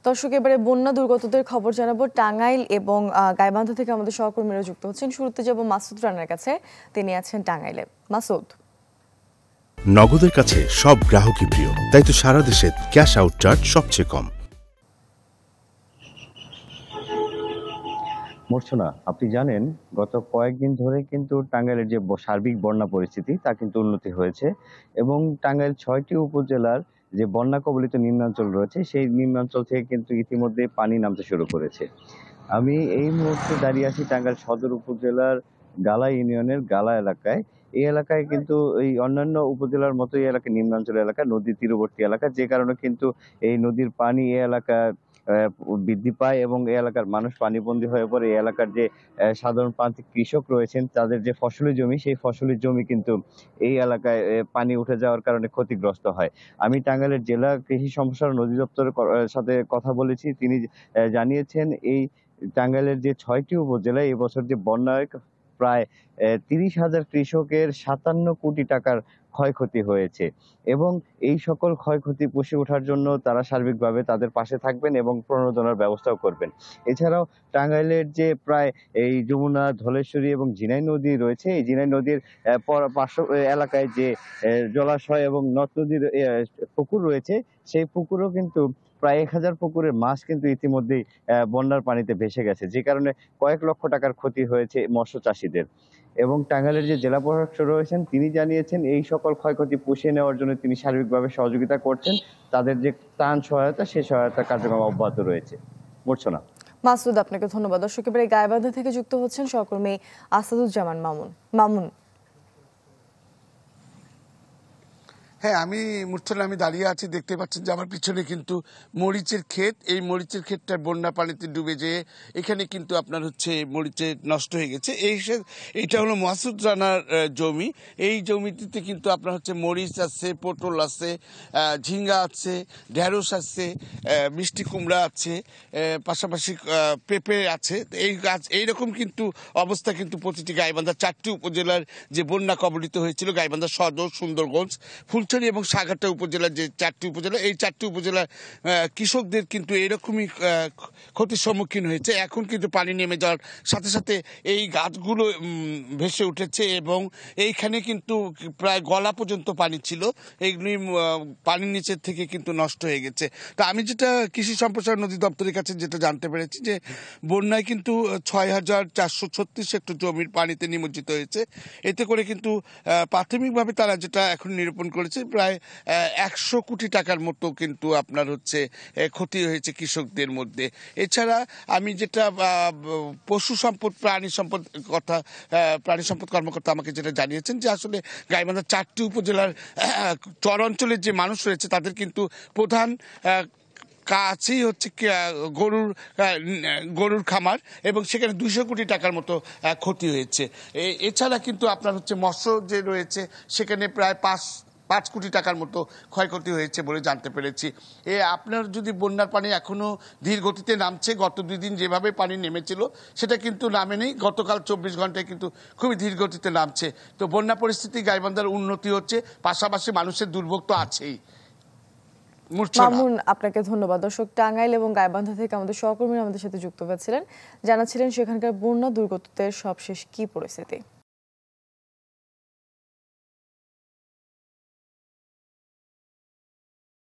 দর্শক, এবারে বন্যা দুর্গতদের খবর জানাবো। টাঙ্গাইল এবং গাইবান্ধা থেকে আমাদের সহকর্মীরা যুক্ত হচ্ছেন। শুরুতে যাব মাসুদ রানার কাছে, তিনি আছেন টাঙ্গাইলে। মাসুদ। নগদের কাছে সব গ্রাহকই প্রিয়, তাই তো সারা দেশে ক্যাশ আউট চার্জ সবচেয়ে কম। মূর্ছনা, আপনি জানেন গত কয়েকদিন ধরে কিন্তু টাঙ্গাইলের যে সার্বিক বন্যা পরিস্থিতি তা কিন্তু উন্নতি হয়েছে এবং টাঙ্গাইল ৬টি উপজেলার যে বন্যা কবলিত নিম্নাঞ্চল রয়েছে সেই নিম্নাঞ্চল থেকে কিন্তু ইতিমধ্যে পানি নামতে শুরু করেছে। আমি এই মুহূর্তে দাঁড়িয়ে আছি টাঙ্গাইল সদর উপজেলার গালা ইউনিয়নের গালা এলাকায়। এই এলাকায় কিন্তু এই অন্যান্য উপজেলার মতো এই এলাকা নিম্নাঞ্চল এলাকা, নদীর তীরবর্তী এলাকা, যে কারণে কিন্তু এই নদীর পানি এই এলাকার বৃদ্ধি পায় এবং এই এলাকার মানুষ পানিবন্দী হয়ে পড়ে। এই এলাকার যে সাধারণ প্রান্তিক কৃষক রয়েছেন তাদের যে ফসলি জমি, সেই ফসলি জমি কিন্তু এই এলাকায় পানি উঠে যাওয়ার কারণে ক্ষতিগ্রস্ত হয়। আমি টাঙ্গাইলের জেলা কৃষি সম্প্রসারণ অধিদপ্তরের সাথে কথা বলেছি। তিনি জানিয়েছেন এই টাঙ্গাইলের যে ৬টি উপজেলায় এবছর যে বন্যায় প্রায় ৩০,০০০ কৃষকের ৫৭ কোটি টাকার ক্ষয়ক্ষতি হয়েছে এবং এই সকল ক্ষয়ক্ষতি পুষিয়ে ওঠার জন্য তারা সার্বিকভাবে তাদের পাশে থাকবেন এবং প্রণোদনার ব্যবস্থাও করবেন। এছাড়াও টাঙ্গাইলের যে প্রায় এই যমুনা, ধলেশ্বরী এবং ঝিনাই নদী রয়েছে, এই ঝিনাই নদীর পার্শ্ব এলাকায় যে জলাশয় এবং নদ নদীর পুকুর রয়েছে, সেই পুকুরও কিন্তু প্রায় ১,০০০ পুকুরের মাছ কিন্তু ইতিমধ্যেই বন্যার পানিতে ভেসে গেছে, যে কারণে কয়েক লক্ষ টাকার ক্ষতি হয়েছে মৎস্য চাষীদের। এবং টাঙ্গাইলের যে জেলা প্রশাসক রয়েছেন তিনি জানিয়েছেন এই সকল ক্ষয়ক্ষতি পুষিয়ে নেওয়ার জন্য তিনি সার্বিকভাবে সহযোগিতা করছেন। তাদের যে ত্রাণ সহায়তা, সেই সহায়তা কার্যক্রম অব্যাহত রয়েছে। মূর্ছনা। মাসুদ, আপনাকে ধন্যবাদ। দর্শক, এবারে গাইবান্ধা থেকে যুক্ত হচ্ছেন সহকর্মী আসাদুজ্জামান মামুন। হ্যাঁ, আমি দাঁড়িয়ে আছি, দেখতে পাচ্ছেন যে আমার পিছনে কিন্তু মরিচের ক্ষেত। এই মরিচের ক্ষেতটা বন্যা পানিতে ডুবে যেয়ে এখানে কিন্তু আপনার মরিচের নষ্ট হয়ে গেছে। এইটা হলো মাসুদ রানার জমি। এই জমিটিতে কিন্তু আপনার মরিচ আছে, পটল আছে, ঝিঙ্গা আছে, ঢেঁড়স আছে, মিষ্টি কুমড়া আছে, পাশাপাশি পেঁপে আছে। এইরকম কিন্তু অবস্থা কিন্তু প্রতিটি গাইবান্ধা ৪টি উপজেলার যে বন্যা কবলিত হয়েছিল, গাইবান্ধা সদর, সুন্দরগঞ্জ, ফুলছড়ি এবং সাগারটা উপজেলার যে ৪টি উপজেলা, এই ৪টি উপজেলার কৃষকদের কিন্তু এরকমই ক্ষতির সম্মুখীন হয়েছে। এখন কিন্তু পানি নেমে যাওয়ার সাথে সাথে এই গাছগুলো ভেসে উঠেছে এবং এইখানে কিন্তু প্রায় গলা পর্যন্ত পানি ছিল। এইগুলি পানির নিচের থেকে কিন্তু নষ্ট হয়ে গেছে। তা আমি যেটা কৃষি সম্প্রসারণ অধিদপ্তরের কাছে যেটা জানতে পেরেছি যে বন্যায় কিন্তু ৬,৪৩৬ হেক্টর জমির পানিতে নিমজ্জিত হয়েছে। এতে করে কিন্তু প্রাথমিকভাবে তারা যেটা এখন নিরূপণ করেছে প্রায় ১০০ কোটি টাকার মতো কিন্তু আপনার ক্ষতি হয়েছে কৃষকদের মধ্যে। এছাড়া আমি যেটা পশু সম্পদ প্রাণী সম্পদ কর্মকর্তা আমাকে যেটা জানিয়েছেন যে আসলে গাইবান্ধার ৪টি উপজেলার চর অঞ্চলের যে মানুষ রয়েছে তাদের কিন্তু প্রধান কাছেই গরুর খামার এবং সেখানে ২০০ কোটি টাকার মতো ক্ষতি হয়েছে। এছাড়া কিন্তু আপনার মৎস্য যে রয়েছে সেখানে প্রায় ৫ কোটি টাকার মতো ক্ষয়ক্ষতি হয়েছে বলে জানতে পেরেছি। আপনার যদি বন্যার পানি এখনো ধীর গতিতে নামছে, গত ২ দিন যেভাবে পানি নেমেছিল সেটা কিন্তু নামেনি, গতকাল ২৪ ঘন্টায় কিন্তু খুবই ধীর গতিতে নামছে। তো বন্যা পরিস্থিতি গাইবান্ধার উন্নতি হচ্ছে, পাশাপাশি মানুষের দুর্ভোগ তো আছেই। মামুন, আপনাকে ধন্যবাদ। দর্শক, টাঙ্গাইল এবং গাইবান্ধা থেকে আমাদের সহকর্মীরা আমাদের সাথে যুক্ত হয়েছিলেন, জানাচ্ছিলেন সেখানকার বন্যা দুর্গতদের সবশেষ কি পরিস্থিতি।